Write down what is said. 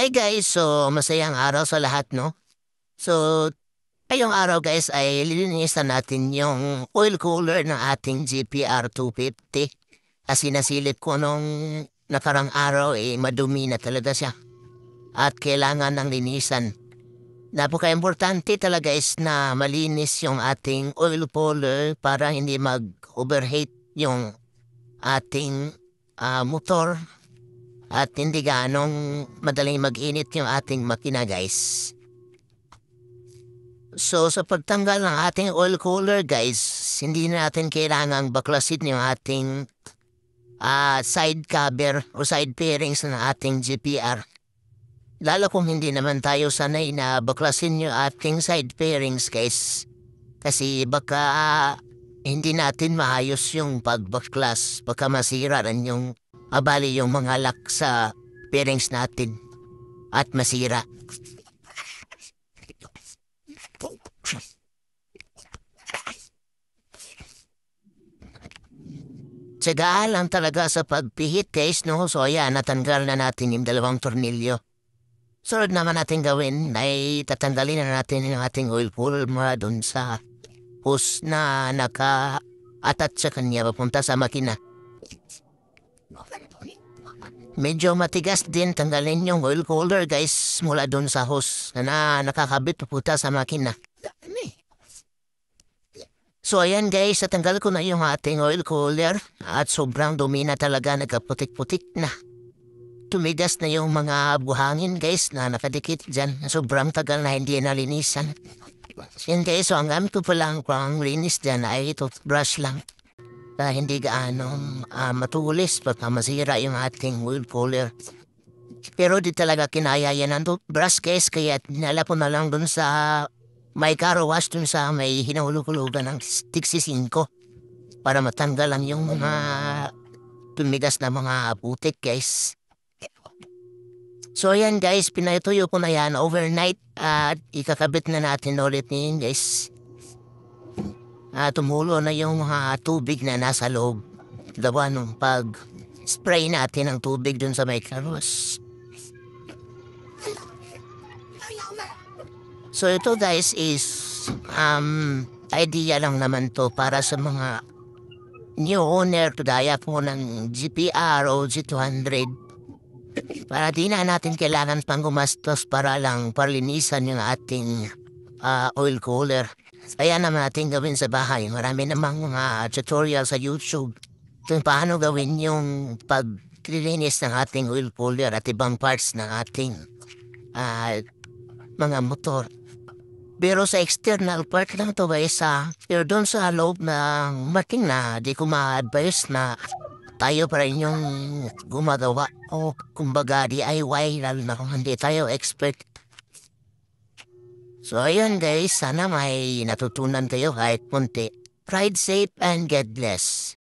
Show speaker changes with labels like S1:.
S1: Hi guys, so masayang araw sa lahat, no? So, ngayong araw guys ay lilinisan natin yung oil cooler ng ating GPR 250. Kasi nasilip ko nung nakarang araw madumi na talaga siya. At kailangan ng linisan. Napaka-importante talaga is na malinis yung ating oil cooler para hindi mag-overheat yung ating motor. At hindi ganong madaling mag-init yung ating makina, guys. So, sa pagtanggal ng ating oil cooler, guys, hindi na natin kailangang baklasin yung ating side cover o side fairings ng ating GPR. Lalo kung hindi naman tayo sanay na baklasin yung ating side fairings, guys. Kasi baka hindi natin maayos yung pagbaklas. Baka masira rin yung abali yung mga lock sa bearings natin at masira. Tsagaan lang talaga sa pagpihit guys, no? So ayan, natanggal na natin yung dalawang tornilyo. Sunod naman natin gawin ay tatanggalin na natin yung ating oil cooler mula dun sa hose na naka-attach sa kanya papunta sa makina. Medyo matigas din tanggalin yung oil cooler guys mula dun sa hose na nakakabit papunta sa makina. So ayan guys, natanggal ko na yung ating oil cooler at sobrang dumi na talaga, nagkaputik-putik na. Tumigas na yung mga buhangin guys na nakadikit dyan. Sobrang tagal na hindi nalinisan. Yan guys, so ang gamit ko palang pang linis dyan ay toothbrush lang. Hindi gaano matulis baka masira yung ating oil cooler. Pero di talaga kinaya yan ang toothbrush guys, kaya dinala ko na lang dun sa may car wash dun sa may hinahulog-hulugan ng Tixi 5 para matanggal lang yung mga tumigas na mga putik guys. So yan guys, pinatuyo ko na yan overnight at ikakabit na natin ulit yun guys. Tumulo na yung mga tubig na nasa loob. Gawa nung pag-spray natin ng tubig dun sa may carwash. So ito guys is idea lang naman to para sa mga new owner gaya po ng GPR o G200. Para di na natin kailangan pang gumastos para lang parlinisan yung ating oil cooler. Kaya naman natin gawin sa bahay. Marami namang mga tutorial sa YouTube kung paano gawin yung paglilinis ng ating oil cooler at ibang parts ng ating mga motor. Pero sa external part lang to guys pero doon sa loob ng makina, di ko ma-advise na tayo pa rin yung gumagawa o kumbaga DIY lalo na kung hindi tayo expert. So ayun guys, sana may natutunan kayo kahit punti. Ride safe and God bless.